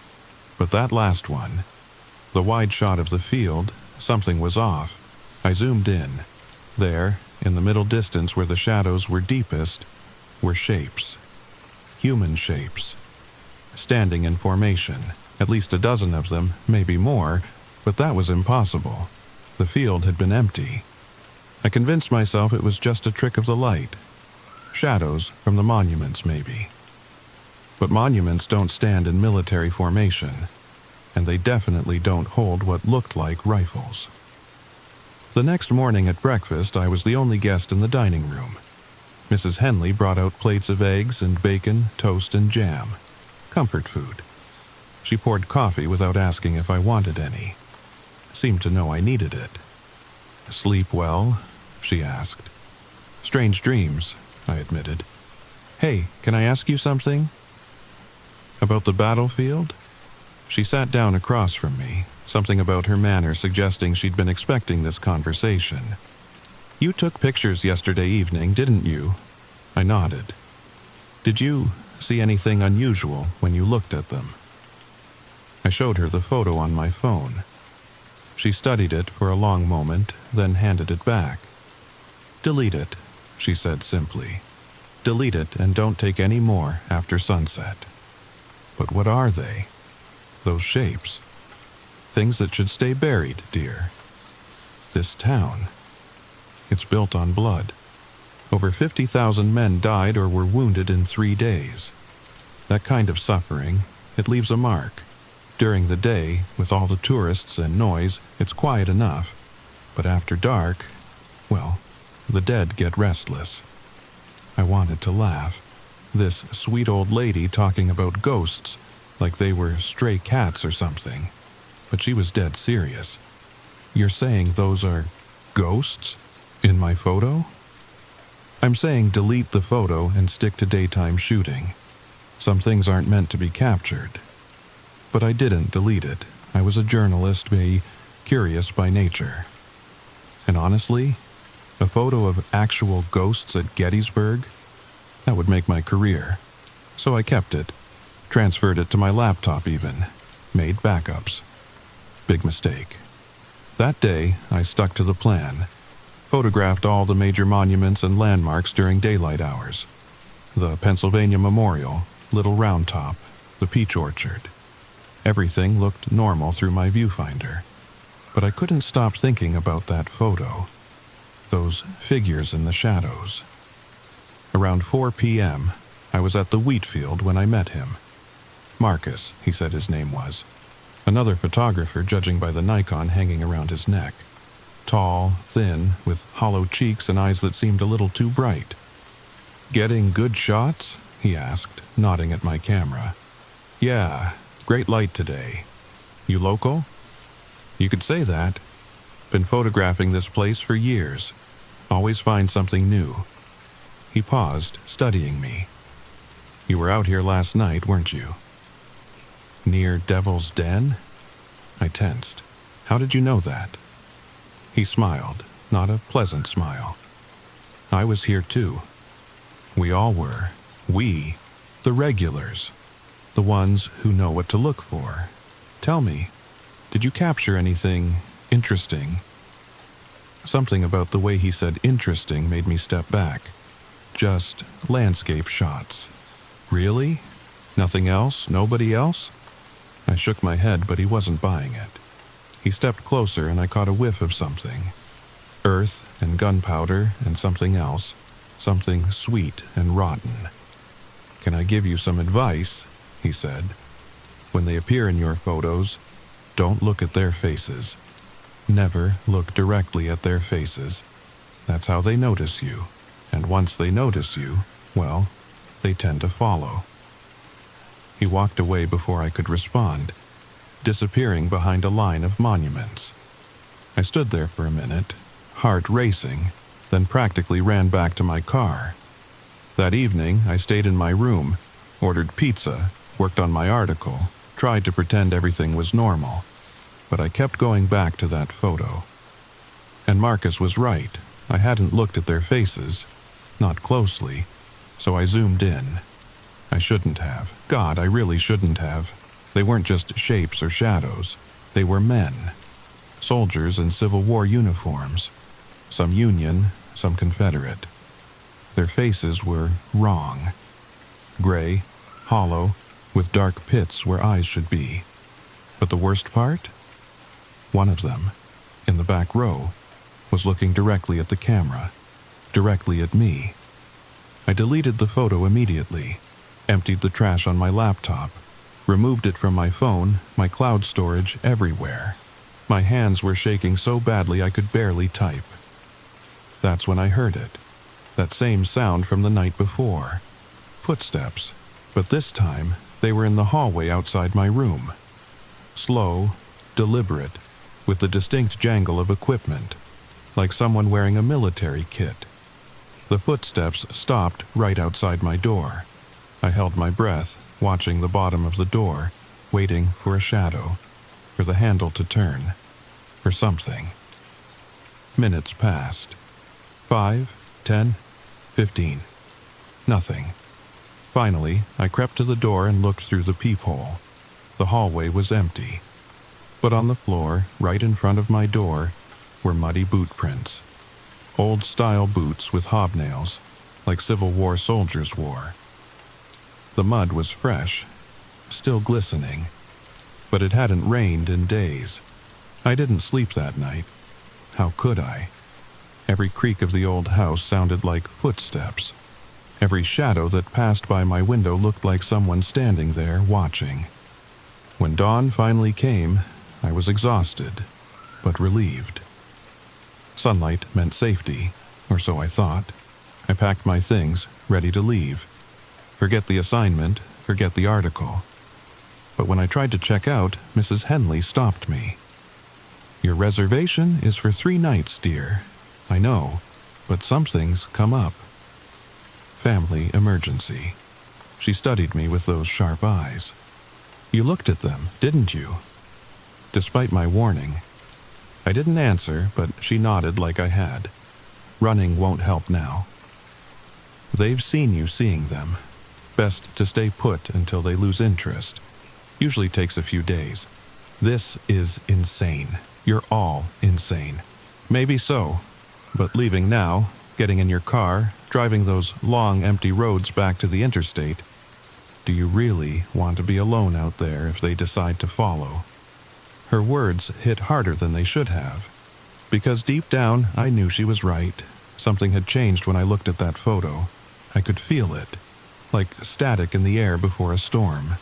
But that last one, the wide shot of the field, something was off. I zoomed in. There, in the middle distance where the shadows were deepest, were shapes. Human shapes. Standing in formation, at least a dozen of them, maybe more, but that was impossible. The field had been empty. I convinced myself it was just a trick of the light. Shadows from the monuments, maybe. But monuments don't stand in military formation, and they definitely don't hold what looked like rifles. The next morning at breakfast, I was the only guest in the dining room. Mrs. Henley brought out plates of eggs and bacon, toast, and jam. Comfort food. She poured coffee without asking if I wanted any. Seemed to know I needed it. "Sleep well?" she asked. "Strange dreams," I admitted. "Hey, can I ask you something?" "About the battlefield?" She sat down across from me, something about her manner suggesting she'd been expecting this conversation. "You took pictures yesterday evening, didn't you?" I nodded. "Did you see anything unusual when you looked at them?" I showed her the photo on my phone. She studied it for a long moment, then handed it back. "Delete it," she said simply. "Delete it and don't take any more after sunset." But what are they? Those shapes. Things that should stay buried, dear. This town. It's built on blood. Over 50,000 men died or were wounded in 3 days. That kind of suffering, it leaves a mark. During the day, with all the tourists and noise, it's quiet enough. But after dark, well, the dead get restless. I wanted to laugh. This sweet old lady talking about ghosts, like they were stray cats or something. But she was dead serious. "You're saying those are ghosts? In my photo?" "I'm saying delete the photo and stick to daytime shooting. Some things aren't meant to be captured." But I didn't delete it. I was a journalist, curious by nature. And honestly, a photo of actual ghosts at Gettysburg, that would make my career. So I kept it, transferred it to my laptop even, made backups. Big mistake. That day, I stuck to the plan. Photographed all the major monuments and landmarks during daylight hours. The Pennsylvania Memorial, Little Round Top, the Peach Orchard. Everything looked normal through my viewfinder. But I couldn't stop thinking about that photo. Those figures in the shadows. Around 4 p.m., I was at the wheat field when I met him. Marcus, he said his name was. Another photographer, judging by the Nikon hanging around his neck. Tall, thin, with hollow cheeks and eyes that seemed a little too bright. "Getting good shots?" he asked, nodding at my camera. "Yeah, great light today. You local?" "You could say that. Been photographing this place for years. Always find something new." He paused, studying me. "You were out here last night, weren't you?" "Near Devil's Den?" I tensed. "How did you know that?" He smiled, not a pleasant smile. "I was here too. We all were. We, the regulars. The ones who know what to look for. Tell me, did you capture anything interesting?" Something about the way he said interesting made me step back. "Just landscape shots." "Really? Nothing else? Nobody else?" I shook my head, but he wasn't buying it. He stepped closer and I caught a whiff of something. Earth and gunpowder and something else, something sweet and rotten. "Can I give you some advice?" he said. "When they appear in your photos, don't look at their faces. Never look directly at their faces. That's how they notice you. And once they notice you, well, they tend to follow." He walked away before I could respond, disappearing behind a line of monuments. I stood there for a minute, heart racing, then practically ran back to my car. That evening, I stayed in my room, ordered pizza, worked on my article, tried to pretend everything was normal, but I kept going back to that photo. And Marcus was right. I hadn't looked at their faces, not closely, so I zoomed in. I shouldn't have. God, I really shouldn't have. They weren't just shapes or shadows. They were men. Soldiers in Civil War uniforms. Some Union, some Confederate. Their faces were wrong. Gray, hollow, with dark pits where eyes should be. But the worst part? One of them, in the back row, was looking directly at the camera, directly at me. I deleted the photo immediately, emptied the trash on my laptop, removed it from my phone, my cloud storage, everywhere. My hands were shaking so badly I could barely type. That's when I heard it, that same sound from the night before. Footsteps, but this time they were in the hallway outside my room. Slow, deliberate, with the distinct jangle of equipment, like someone wearing a military kit. The footsteps stopped right outside my door. I held my breath, watching the bottom of the door, waiting for a shadow, for the handle to turn, for something. Minutes passed. 5, 10, 15. Nothing. Finally, I crept to the door and looked through the peephole. The hallway was empty. But on the floor, right in front of my door, were muddy boot prints. Old-style boots with hobnails, like Civil War soldiers wore. The mud was fresh, still glistening, but it hadn't rained in days. I didn't sleep that night. How could I? Every creak of the old house sounded like footsteps. Every shadow that passed by my window looked like someone standing there watching. When dawn finally came, I was exhausted, but relieved. Sunlight meant safety, or so I thought. I packed my things, ready to leave. Forget the assignment, forget the article. But when I tried to check out, Mrs. Henley stopped me. "Your reservation is for 3 nights, dear. I know, but something's come up." Family emergency. She studied me with those sharp eyes. "You looked at them, didn't you?" Despite my warning. I didn't answer, but she nodded like I had. Running won't help now. "They've seen you seeing them. Best to stay put until they lose interest. Usually takes a few days. This is insane. You're all insane." "Maybe so, but leaving now, getting in your car, driving those long empty roads back to the interstate, do you really want to be alone out there if they decide to follow?" Her words hit harder than they should have, because deep down I knew she was right. Something had changed when I looked at that photo. I could feel it, like static in the air before a storm.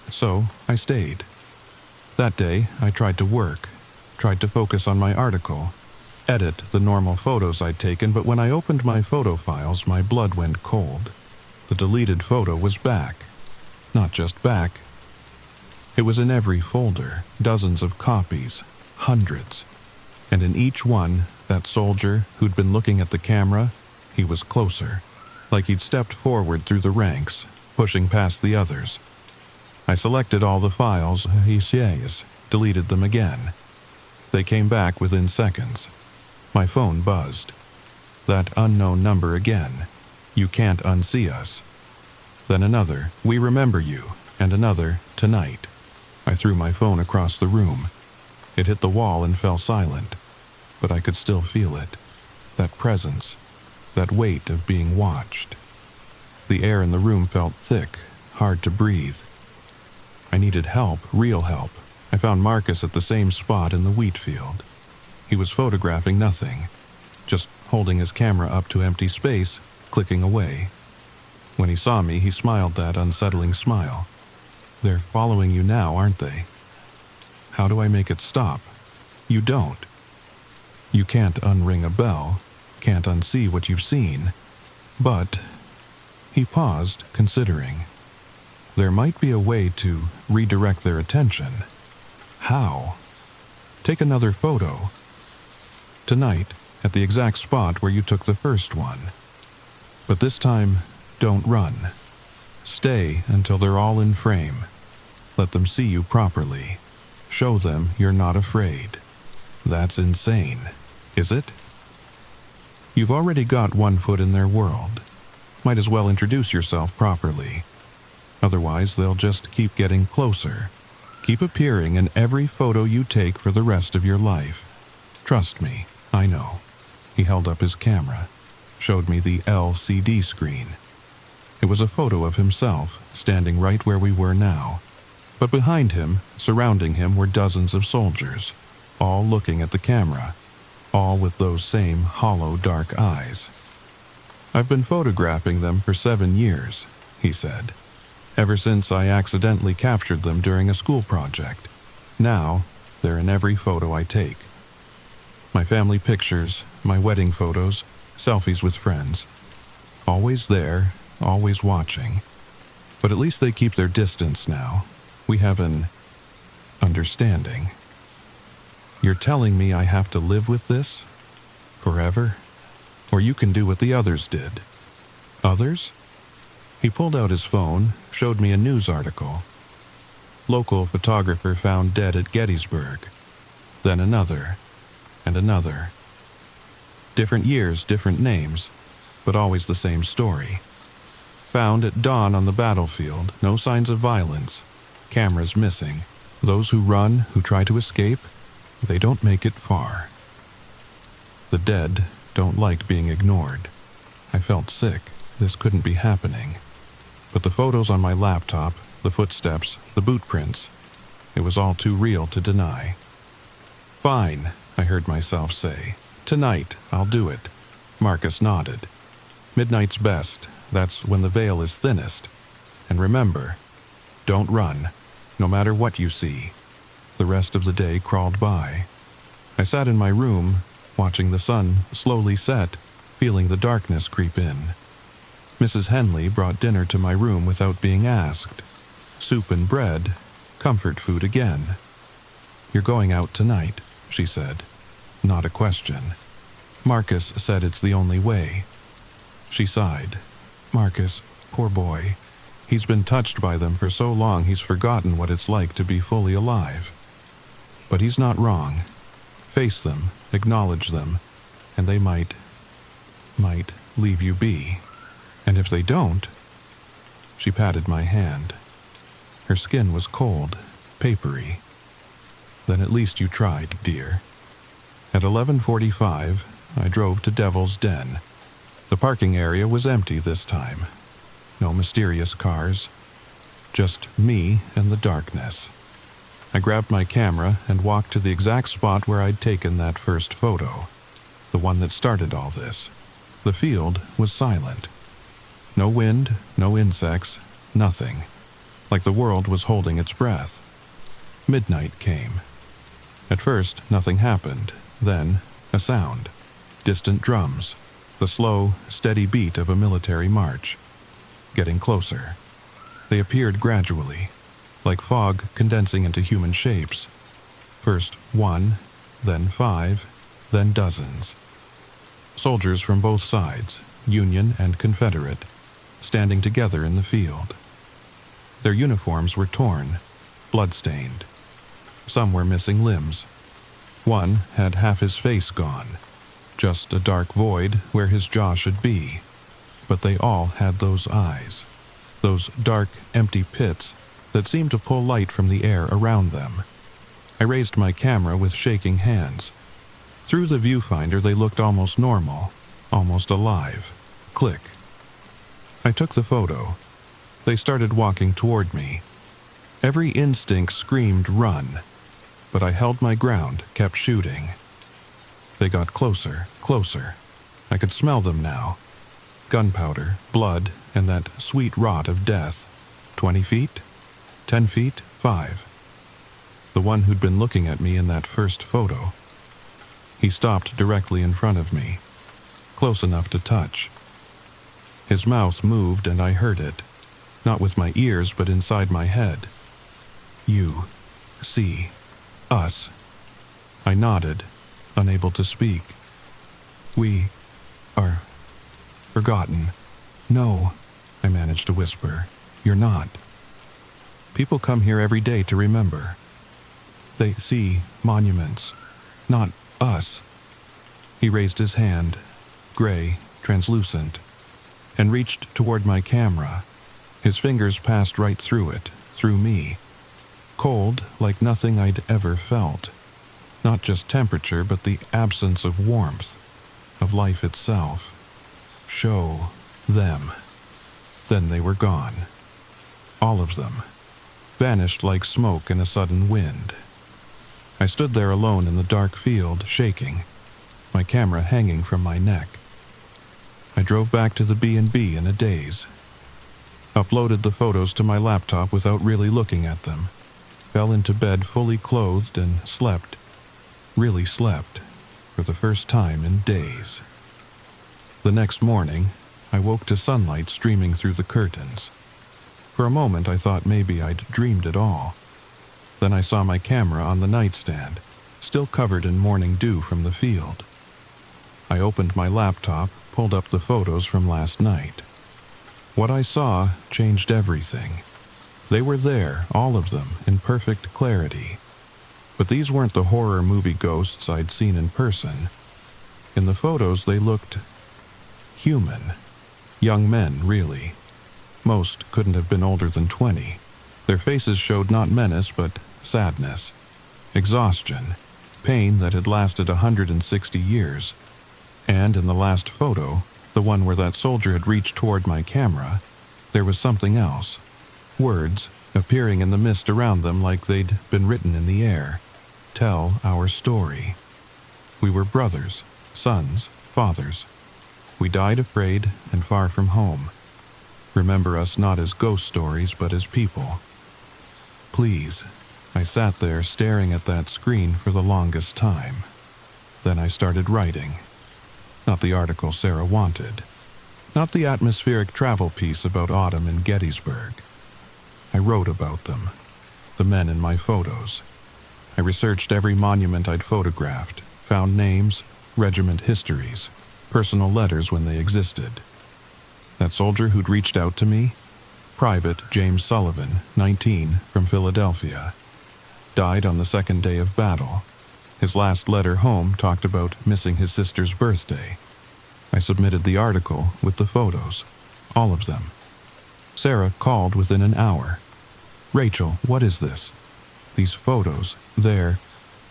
So I stayed. That day I tried to work, tried to focus on my article, edit the normal photos I'd taken, but when I opened my photo files, my blood went cold. The deleted photo was back. Not just back. It was in every folder, dozens of copies, hundreds. And in each one, that soldier who'd been looking at the camera, he was closer, like he'd stepped forward through the ranks, pushing past the others. I selected all the files, deleted them again. They came back within seconds. My phone buzzed. That unknown number again. "You can't unsee us." Then another, "We remember you," and another, "Tonight." I threw my phone across the room. It hit the wall and fell silent, but I could still feel it. That presence, that weight of being watched. The air in the room felt thick, hard to breathe. I needed help, real help. I found Marcus at the same spot in the wheat field. He was photographing nothing, just holding his camera up to empty space, clicking away. When he saw me, he smiled that unsettling smile. They're following you now, aren't they? How do I make it stop? You don't. You can't unring a bell, can't unsee what you've seen. But, he paused, considering. There might be a way to redirect their attention. How? Take another photo. Tonight, at the exact spot where you took the first one. But this time, don't run. Stay until they're all in frame. Let them see you properly. Show them you're not afraid. That's insane, is it? You've already got one foot in their world. Might as well introduce yourself properly. Otherwise, they'll just keep getting closer. Keep appearing in every photo you take for the rest of your life. Trust me, I know. He held up his camera, showed me the LCD screen. It was a photo of himself, standing right where we were now. But behind him, surrounding him, were dozens of soldiers, all looking at the camera, all with those same hollow, dark eyes. I've been photographing them for 7 years, he said, ever since I accidentally captured them during a school project. Now, they're in every photo I take. My family pictures, my wedding photos, selfies with friends. Always there, always watching. But at least they keep their distance now. We have an understanding. You're telling me I have to live with this? Forever? Or you can do what the others did. Others? He pulled out his phone, showed me a news article. Local photographer found dead at Gettysburg. Then another, and another. Different years, different names, but always the same story. Found at dawn on the battlefield, no signs of violence. Cameras missing. Those who run, who try to escape, they don't make it far. The dead don't like being ignored. I felt sick. This couldn't be happening. But the photos on my laptop, the footsteps, the boot prints, it was all too real to deny. Fine, I heard myself say. Tonight, I'll do it. Marcus nodded. Midnight's best. That's when the veil is thinnest. And remember, don't run, no matter what you see. The rest of the day crawled by. I sat in my room, watching the sun slowly set, feeling the darkness creep in. Mrs. Henley brought dinner to my room without being asked. Soup and bread, comfort food again. You're going out tonight, she said. Not a question. Marcus said it's the only way. She sighed. Marcus, poor boy. He's been touched by them for so long he's forgotten what it's like to be fully alive. But he's not wrong. Face them, acknowledge them, and they might leave you be. And if they don't... She patted my hand. Her skin was cold, papery. Then at least you tried, dear. At 11:45, I drove to Devil's Den. The parking area was empty this time. No mysterious cars. Just me and the darkness. I grabbed my camera and walked to the exact spot where I'd taken that first photo. The one that started all this. The field was silent. No wind, no insects, nothing. Like the world was holding its breath. Midnight came. At first, nothing happened. Then, a sound. Distant drums. The slow, steady beat of a military march. Getting closer. They appeared gradually, like fog condensing into human shapes. First 1, then 5, then dozens. Soldiers from both sides, Union and Confederate, standing together in the field. Their uniforms were torn, blood-stained. Some were missing limbs. One had half his face gone, just a dark void where his jaw should be. But they all had those eyes, those dark, empty pits that seemed to pull light from the air around them. I raised my camera with shaking hands. Through the viewfinder they looked almost normal, almost alive. Click. I took the photo. They started walking toward me. Every instinct screamed run, but I held my ground, kept shooting. They got closer, closer. I could smell them now. Gunpowder, blood, and that sweet rot of death. 20 feet? 10 feet? 5. The one who'd been looking at me in that first photo. He stopped directly in front of me, close enough to touch. His mouth moved and I heard it, not with my ears but inside my head. You see us. I nodded, unable to speak. We are forgotten. No, I managed to whisper. You're not. People come here every day to remember. They see monuments, not us. He raised his hand, gray, translucent, and reached toward my camera. His fingers passed right through it, through me. Cold like nothing I'd ever felt. Not just temperature, but the absence of warmth, of life itself. Show them. Then they were gone. All of them. Vanished like smoke in a sudden wind. I stood there alone in the dark field, shaking, my camera hanging from my neck. I drove back to the B&B in a daze. Uploaded the photos to my laptop without really looking at them. Fell into bed fully clothed and slept. Really slept, for the first time in days. The next morning, I woke to sunlight streaming through the curtains. For a moment I thought maybe I'd dreamed it all. Then I saw my camera on the nightstand, still covered in morning dew from the field. I opened my laptop, pulled up the photos from last night. What I saw changed everything. They were there, all of them, in perfect clarity. But these weren't the horror movie ghosts I'd seen in person. In the photos they looked human. Young men, really. Most couldn't have been older than 20. Their faces showed not menace, but sadness, exhaustion, pain that had lasted 160 years. And in the last photo, the one where that soldier had reached toward my camera, there was something else. Words appearing in the mist around them like they'd been written in the air. Tell our story. We were brothers, sons, fathers. We died afraid and far from home. Remember us not as ghost stories, but as people. Please. I sat there staring at that screen for the longest time. Then I started writing. Not the article Sarah wanted. Not the atmospheric travel piece about autumn in Gettysburg. I wrote about them. The men in my photos. I researched every monument I'd photographed, found names, regiment histories, personal letters when they existed. That soldier who'd reached out to me? Private James Sullivan, 19, from Philadelphia. Died on the second day of battle. His last letter home talked about missing his sister's birthday. I submitted the article with the photos, all of them. Sarah called within an hour. Rachel, what is this? These photos, they're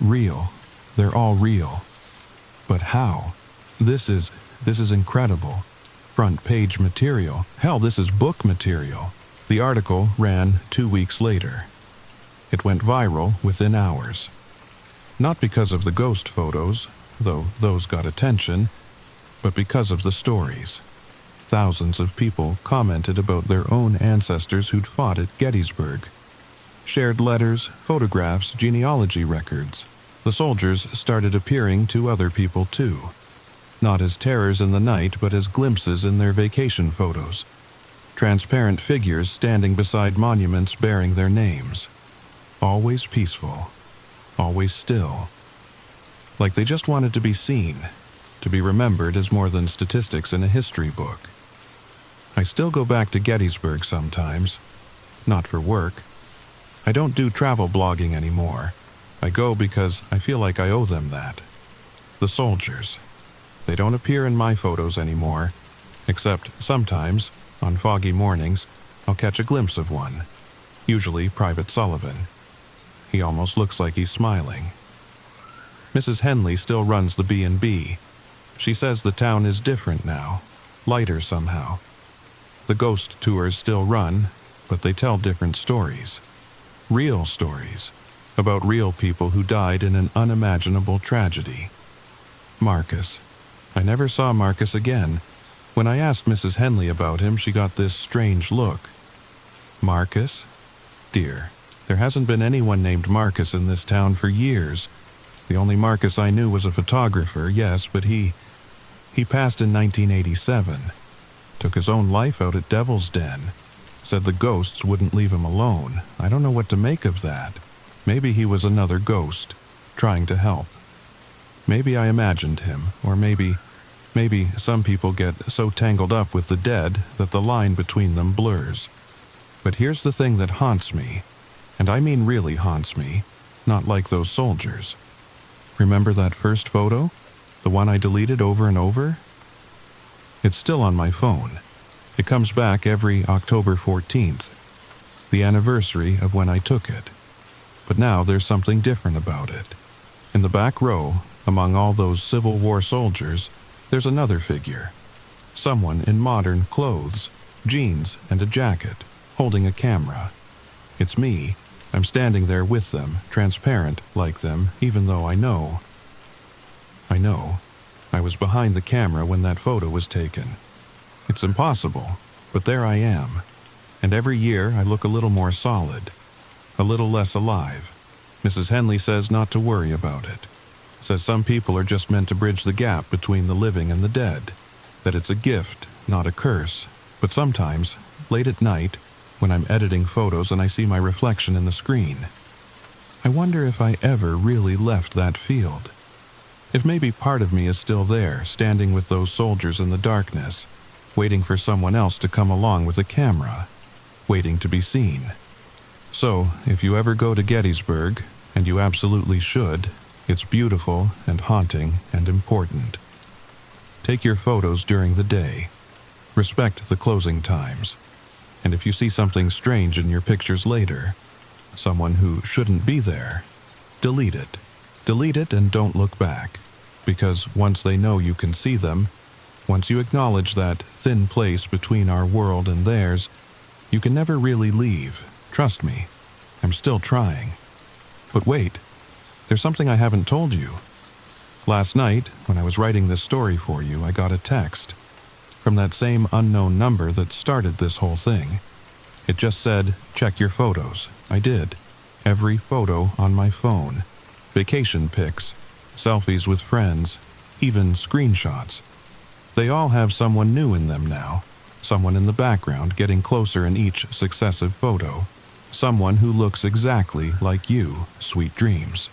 real. They're all real. But how? This is incredible. Front page material. Hell, this is book material. The article ran 2 weeks later. It went viral within hours. Not because of the ghost photos, though those got attention, but because of the stories. Thousands of people commented about their own ancestors who'd fought at Gettysburg. Shared letters, photographs, genealogy records. The soldiers started appearing to other people too. Not as terrors in the night, but as glimpses in their vacation photos. Transparent figures standing beside monuments bearing their names. Always peaceful. Always still. Like they just wanted to be seen, to be remembered as more than statistics in a history book. I still go back to Gettysburg sometimes. Not for work. I don't do travel blogging anymore. I go because I feel like I owe them that. The soldiers. They don't appear in my photos anymore, except sometimes, on foggy mornings, I'll catch a glimpse of one. Usually Private Sullivan. He almost looks like he's smiling. Mrs. Henley still runs the B&B. She says the town is different now, lighter somehow. The ghost tours still run, but they tell different stories. Real stories, about real people who died in an unimaginable tragedy. Marcus. I never saw Marcus again. When I asked Mrs. Henley about him, she got this strange look. Marcus? Dear, there hasn't been anyone named Marcus in this town for years. The only Marcus I knew was a photographer, yes, but he passed in 1987. Took his own life out at Devil's Den. Said the ghosts wouldn't leave him alone. I don't know what to make of that. Maybe he was another ghost, trying to help. Maybe I imagined him, or maybe some people get so tangled up with the dead that the line between them blurs. But here's the thing that haunts me, and I mean really haunts me, not like those soldiers. Remember that first photo? The one I deleted over and over? It's still on my phone. It comes back every October 14th, the anniversary of when I took it. But now there's something different about it. In the back row, among all those Civil War soldiers, there's another figure. Someone in modern clothes, jeans and a jacket, holding a camera. It's me. I'm standing there with them, transparent like them, even though I know. I was behind the camera when that photo was taken. It's impossible, but there I am. And every year I look a little more solid, a little less alive. Mrs. Henley says not to worry about it. Says some people are just meant to bridge the gap between the living and the dead. That it's a gift, not a curse. But sometimes, late at night, when I'm editing photos and I see my reflection in the screen, I wonder if I ever really left that field. If maybe part of me is still there, standing with those soldiers in the darkness, waiting for someone else to come along with a camera, waiting to be seen. So, if you ever go to Gettysburg, and you absolutely should, it's beautiful and haunting and important. Take your photos during the day. Respect the closing times. And if you see something strange in your pictures later, someone who shouldn't be there, delete it. Delete it and don't look back. Because once they know you can see them, once you acknowledge that thin place between our world and theirs, you can never really leave. Trust me, I'm still trying. But wait, there's something I haven't told you. Last night, when I was writing this story for you, I got a text from that same unknown number that started this whole thing. It just said, check your photos. I did. Every photo on my phone. Vacation pics, selfies with friends, even screenshots. They all have someone new in them now. Someone in the background getting closer in each successive photo. Someone who looks exactly like you, sweet dreams.